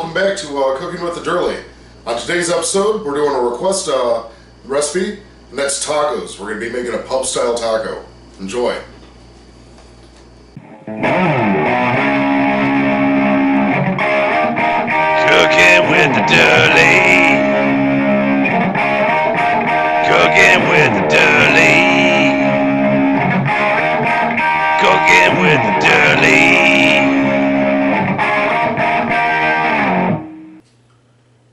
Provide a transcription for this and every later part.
welcome back to Cooking with TheDoerle. On today's episode, we're doing a request recipe, and that's tacos. We're going to be making a pub-style taco. Enjoy. Cooking with TheDoerle. Cooking with TheDoerle. Cooking with TheDoerle.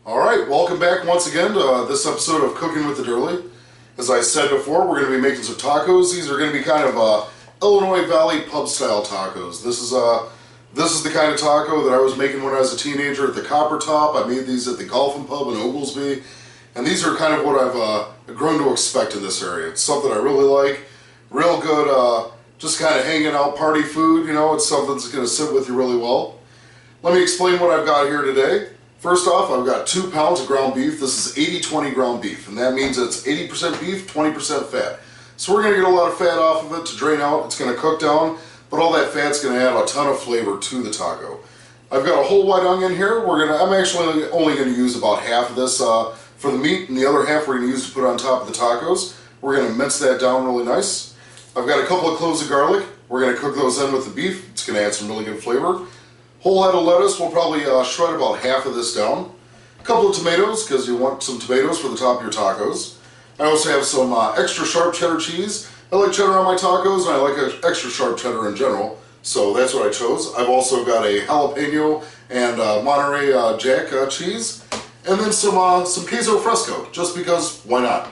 Alright, welcome back once again to this episode of Cooking with TheDoerle. As I said before, we're going to be making some tacos. These are going to be kind of Illinois Valley pub-style tacos. This is the kind of taco that I was making when I was a teenager at the Copper Top. I made these at the Golfing Pub in Oglesby. And these are kind of what I've grown to expect in this area. It's something I really like. Real good, just kind of hanging out party food, you know. It's something that's going to sit with you really well. Let me explain what I've got here today. First off, I've got 2 pounds of ground beef. This is 80-20 ground beef, and that means it's 80% beef, 20% fat. So we're going to get a lot of fat off of it to drain out. It's going to cook down, but all that fat's going to add a ton of flavor to the taco. I've got a whole white onion here. I'm actually only going to use about half of this for the meat, and the other half we're going to use to put on top of the tacos. We're going to mince that down really nice. I've got a couple of cloves of garlic. We're going to cook those in with the beef. It's going to add some really good flavor. Whole head of lettuce, we'll probably shred about half of this down. A couple of tomatoes, because you want some tomatoes for the top of your tacos. I also have some extra sharp cheddar cheese. I like cheddar on my tacos, and I like extra sharp cheddar in general, so that's what I chose. I've also got a jalapeno and Monterey Jack cheese, and then some queso fresco, just because, why not?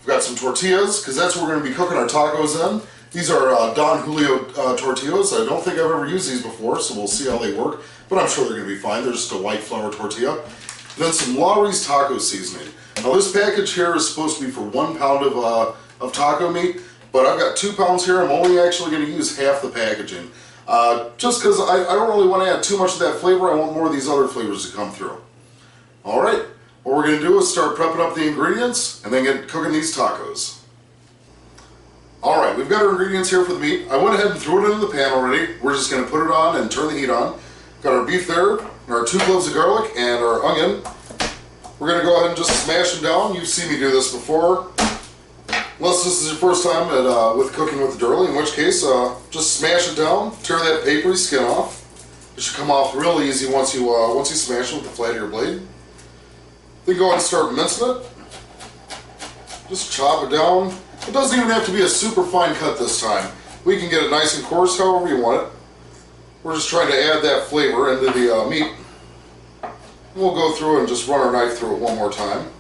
I've got some tortillas, because that's what we're going to be cooking our tacos in. These are Don Julio tortillas. I don't think I've ever used these before, so we'll see how they work. But I'm sure they're going to be fine. They're just a white flour tortilla. Then some Lawry's taco seasoning. Now this package here is supposed to be for 1 pound of taco meat, but I've got 2 pounds here. I'm only actually going to use half the packaging. Just because I don't really want to add too much of that flavor. I want more of these other flavors to come through. Alright, what we're going to do is start prepping up the ingredients and then get cooking these tacos. Alright, we've got our ingredients here for the meat. I went ahead and threw it into the pan already. We're just going to put it on and turn the heat on. Got our beef there, and our 2 cloves of garlic, and our onion. We're going to go ahead and just smash them down. You've seen me do this before. Unless this is your first time with Cooking with TheDoerle, in which case, just smash it down, tear that papery skin off. It should come off real easy once you smash it with the flat of your blade. Then go ahead and start mincing it. Just chop it down. It doesn't even have to be a super fine cut this time. We can get it nice and coarse however you want it. We're just trying to add that flavor into the meat. We'll go through and just run our knife through it one more time.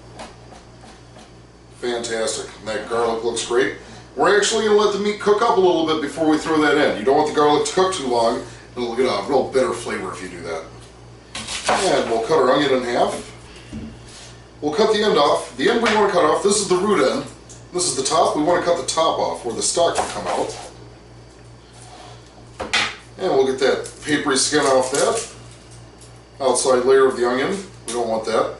Fantastic. And that garlic looks great. We're actually going to let the meat cook up a little bit before we throw that in. You don't want the garlic to cook too long. It'll get a real bitter flavor if you do that. And we'll cut our onion in half. We'll cut the end off. The end we want to cut off, this is the root end. This is the top. We want to cut the top off where the stalk can come out. And we'll get that papery skin off that. Outside layer of the onion. We don't want that.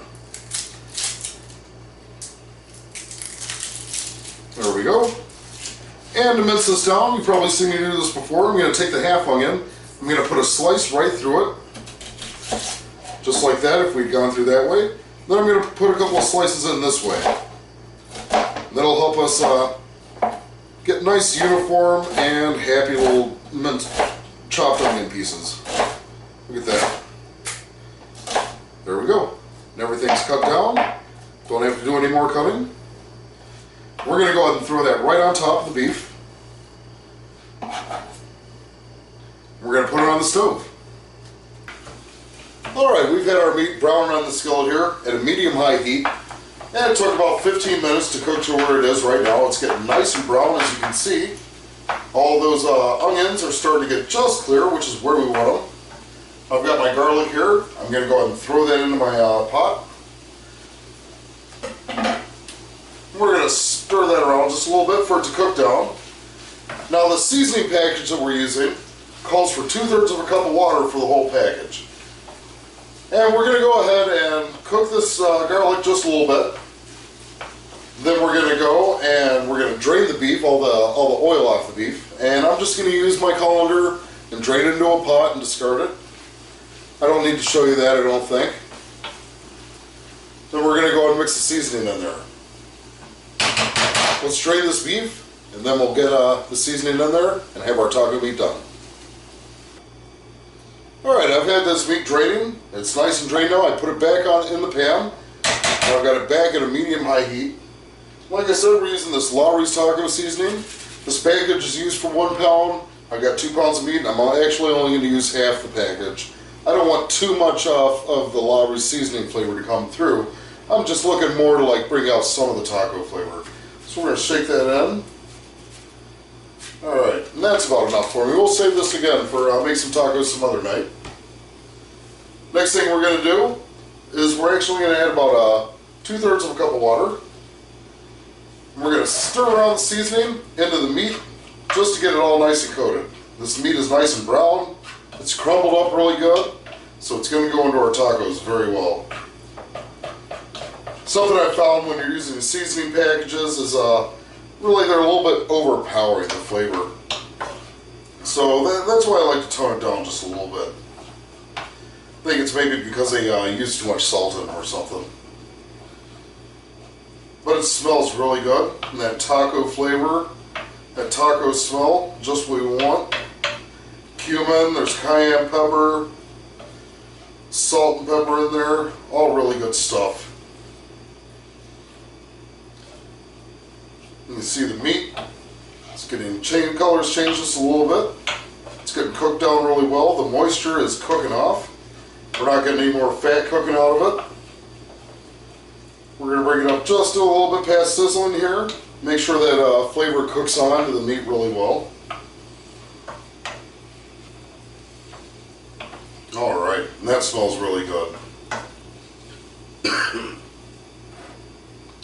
There we go. And to mince this down, you've probably seen me do this before. I'm going to take the half onion. I'm going to put a slice right through it. Just like that if we'd gone through that way. Then I'm going to put a couple of slices in this way. That'll help us get nice, uniform, and happy little chopped onion pieces. Look at that. There we go. And everything's cut down. Don't have to do any more cutting. We're going to go ahead and throw that right on top of the beef. We're going to put it on the stove. Alright, we've had our meat brown on the skillet here at a medium-high heat. And it took about 15 minutes to cook to where it is right now. It's getting nice and brown, as you can see. All those onions are starting to get just clear, which is where we want them. I've got my garlic here. I'm going to go ahead and throw that into my pot. We're going to stir that around just a little bit for it to cook down. Now the seasoning package that we're using calls for 2/3 of a cup of water for the whole package. And we're going to go ahead and cook this garlic just a little bit. Then we're going to go and we're going to drain the beef, all the oil off the beef. And I'm just going to use my colander and drain it into a pot and discard it. I don't need to show you that, I don't think. Then we're going to go and mix the seasoning in there. Let's drain this beef, and then we'll get the seasoning in there and have our taco meat done. Alright, I've had this meat draining. It's nice and drained now. I put it back on in the pan. And I've got it back at a medium-high heat. Like I said, we're using this Lawry's taco seasoning. This package is used for 1 pound. I've got 2 pounds of meat, and I'm actually only going to use half the package. I don't want too much of the Lawry's seasoning flavor to come through. I'm just looking more to like bring out some of the taco flavor. So we're going to shake that in. Alright, and that's about enough for me. We'll save this again for make some tacos some other night. Next thing we're going to do is we're actually going to add about 2/3 of a cup of water. And we're going to stir around the seasoning into the meat just to get it all nice and coated. This meat is nice and brown. It's crumbled up really good, so it's going to go into our tacos very well. Something I found when you're using seasoning packages is really they're a little bit overpowering the flavor. So that's why I like to tone it down just a little bit. I think it's maybe because they use too much salt in them or something. But it smells really good. And that taco flavor, that taco smell, just what we want. Cumin, there's cayenne pepper, salt and pepper in there, all really good stuff. You can see the meat, it's getting colors changed just a little bit. It's getting cooked down really well. The moisture is cooking off. We're not getting any more fat cooking out of it. We're going to bring it up just a little bit past sizzling here. Make sure that flavor cooks on to the meat really well. Alright, and that smells really good.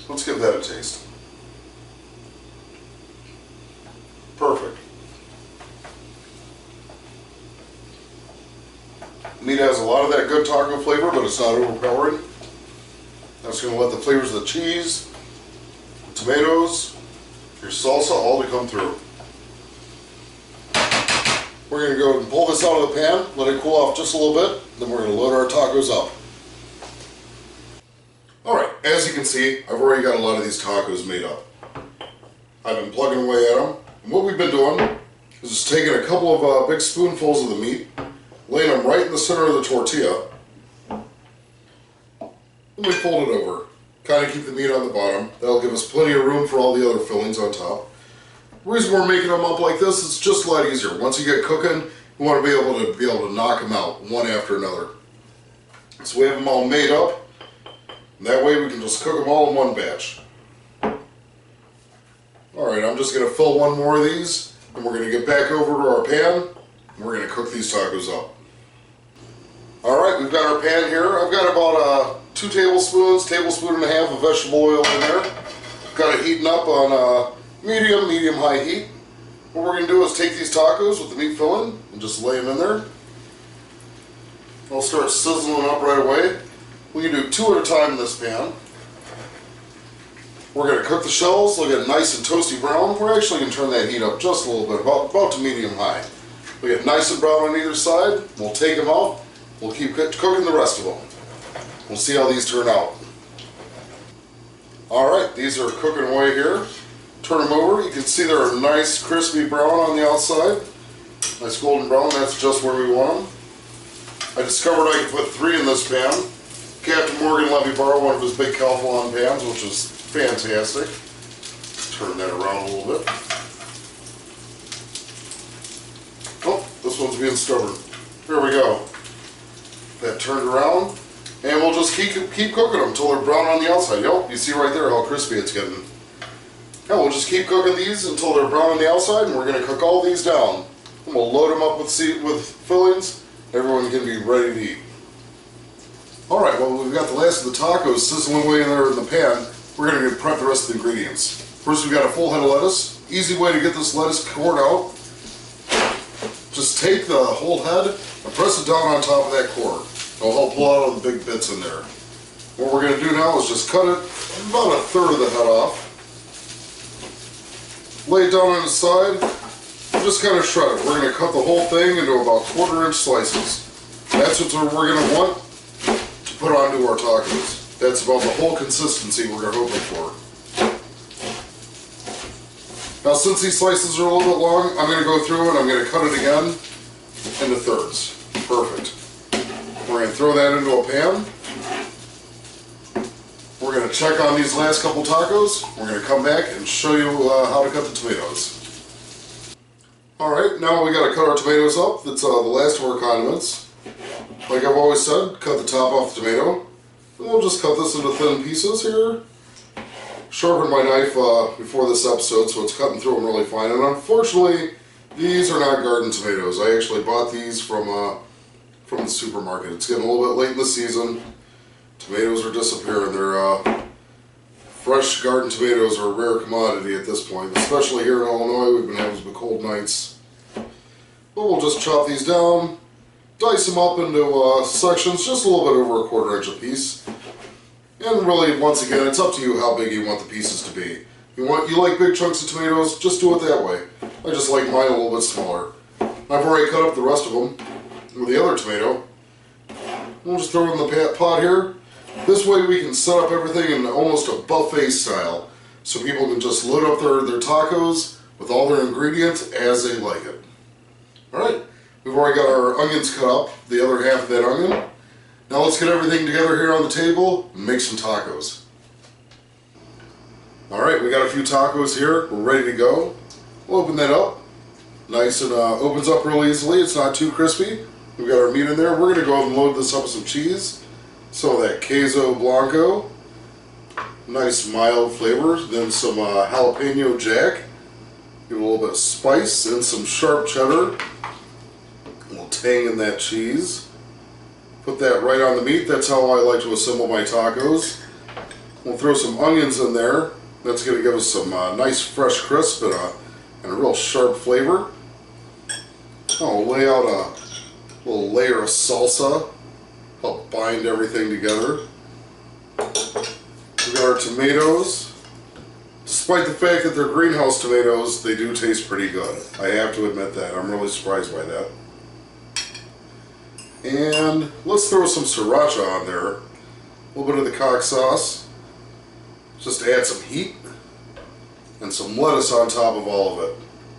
Let's give that a taste. Perfect. Meat has a lot of that good taco flavor, but it's not overpowering. That's going to let the flavors of the cheese, the tomatoes, your salsa all to come through. We're going to go and pull this out of the pan, let it cool off just a little bit, then we're going to load our tacos up. Alright, as you can see, I've already got a lot of these tacos made up. I've been plugging away at them. And what we've been doing is just taking a couple of big spoonfuls of the meat, laying them right in the center of the tortilla, and we fold it over. Kind of keep the meat on the bottom. That'll give us plenty of room for all the other fillings on top. The reason we're making them up like this is just a lot easier. Once you get cooking, we want to be able to knock them out one after another. So we have them all made up, and that way we can just cook them all in one batch. Alright, I'm just going to fill one more of these, and we're going to get back over to our pan, and we're going to cook these tacos up. Alright, we've got our pan here. I've got about 2 tablespoons, tablespoon and a half of vegetable oil in there. Got it heating up on medium-high heat. What we're going to do is take these tacos with the meat filling and just lay them in there. They'll start sizzling up right away. We can do 2 at a time in this pan. We're going to cook the shells, they'll get nice and toasty brown. We're actually going to turn that heat up just a little bit, about to medium-high. We get nice and brown on either side. We'll take them out. We'll keep cooking the rest of them. We'll see how these turn out. Alright, these are cooking away here. Turn them over. You can see they're a nice crispy brown on the outside. Nice golden brown. That's just where we want them. I discovered I could put 3 in this pan. Captain Morgan let me borrow one of his big Calphalon pans, which is fantastic. Turn that around a little bit. Oh, this one's being stubborn. Here we go. That turned around. And we'll just keep cooking them until they're brown on the outside. Yep, you see right there how crispy it's getting. Yeah, we'll just keep cooking these until they're brown on the outside, and we're going to cook all these down. And we'll load them up with fillings. Everyone can be ready to eat. Alright, well, we've got the last of the tacos sizzling away in there in the pan. We're going to prep the rest of the ingredients. First, we've got a full head of lettuce. Easy way to get this lettuce cored out. Just take the whole head and press it down on top of that core. It'll help pull out all the big bits in there. What we're going to do now is just cut it about 1/3 of the head off. Lay it down on the side and just kind of shred it. We're going to cut the whole thing into about 1/4 inch slices. That's what we're going to want to put onto our tacos. That's about the whole consistency we're hoping for. Now since these slices are a little bit long, I'm going to go through and I'm going to cut it again into thirds. Perfect. We're going to throw that into a pan. We're going to check on these last couple tacos. We're going to come back and show you how to cut the tomatoes. Alright, now we got to cut our tomatoes up. That's the last of our condiments. Like I've always said, cut the top off the tomato. And we'll just cut this into thin pieces here. Sharpened my knife before this episode, so it's cutting through them really fine. And unfortunately, these are not garden tomatoes. I actually bought these from the supermarket. It's getting a little bit late in the season. Tomatoes are disappearing. They're fresh garden tomatoes are a rare commodity at this point, especially here in Illinois. We've been having some cold nights. But we'll just chop these down, dice them up into sections, just a little bit over a 1/4 inch a piece. And really, once again, it's up to you how big you want the pieces to be. You like big chunks of tomatoes, just do it that way. I just like mine a little bit smaller. I've already cut up the rest of them with the other tomato. We'll just throw it in the pot here. This way we can set up everything in almost a buffet style, so people can just load up their tacos with all their ingredients as they like it. Alright, we've already got our onions cut up, the other half of that onion. Now let's get everything together here on the table and make some tacos. Alright, we got a few tacos here. We're ready to go. We'll open that up. Nice and opens up real easily. It's not too crispy. We've got our meat in there. We're going to go ahead and load this up with some cheese. Some of that queso blanco. Nice mild flavor. Then some jalapeno jack. Give it a little bit of spice and some sharp cheddar. A little tang in that cheese. Put that right on the meat. That's how I like to assemble my tacos. We'll throw some onions in there. That's going to give us some nice fresh crisp and a real sharp flavor. I'll lay out a little layer of salsa. Help bind everything together. We got our tomatoes. Despite the fact that they're greenhouse tomatoes, they do taste pretty good. I have to admit that. I'm really surprised by that. And let's throw some sriracha on there. A little bit of the cock sauce. Just to add some heat. And some lettuce on top of all of it.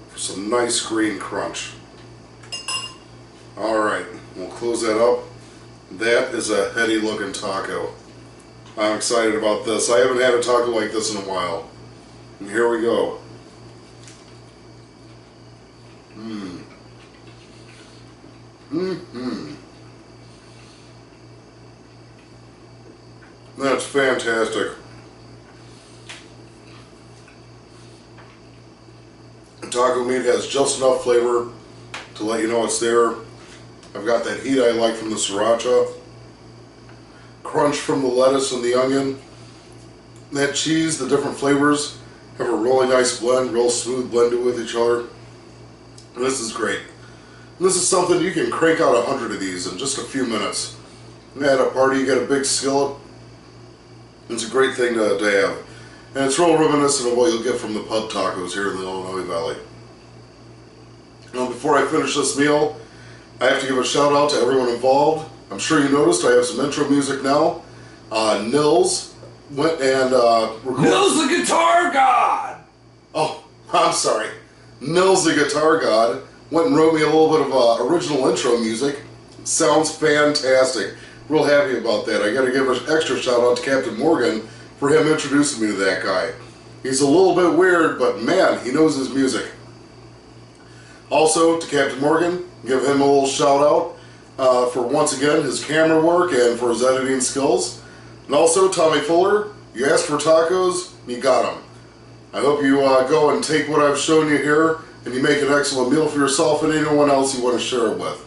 For some nice green crunch. Alright, we'll close that up. That is a heady looking taco. I'm excited about this. I haven't had a taco like this in a while. And here we go. That's fantastic. The taco meat has just enough flavor to let you know it's there. I've got that heat I like from the sriracha. Crunch from the lettuce and the onion. That cheese, the different flavors, have a really nice blend, real smooth blend with each other. And this is great. And this is something you can crank out 100 of these in just a few minutes. At a party, you get a big skillet. It's a great thing to have. And it's real reminiscent of what you'll get from the pub tacos here in the Illinois Valley. Now, before I finish this meal, I have to give a shout out to everyone involved. I'm sure you noticed I have some intro music now. Nils went and recorded... Nils the Guitar God! Oh, I'm sorry. Nils the Guitar God went and wrote me a little bit of original intro music. Sounds fantastic. Real happy about that. I gotta give an extra shout out to Captain Morgan for him introducing me to that guy. He's a little bit weird, but man, he knows his music. Also, to Captain Morgan, give him a little shout out for once again his camera work and for his editing skills. And also, Tommy Fuller, you asked for tacos, you got them. I hope you go and take what I've shown you here and you make an excellent meal for yourself and anyone else you want to share it with.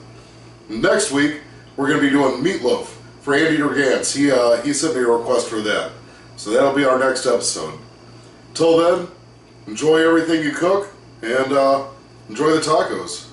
Next week, we're going to be doing meatloaf for Andy Durgans. He sent me a request for that. So that'll be our next episode. Till then, enjoy everything you cook and enjoy the tacos.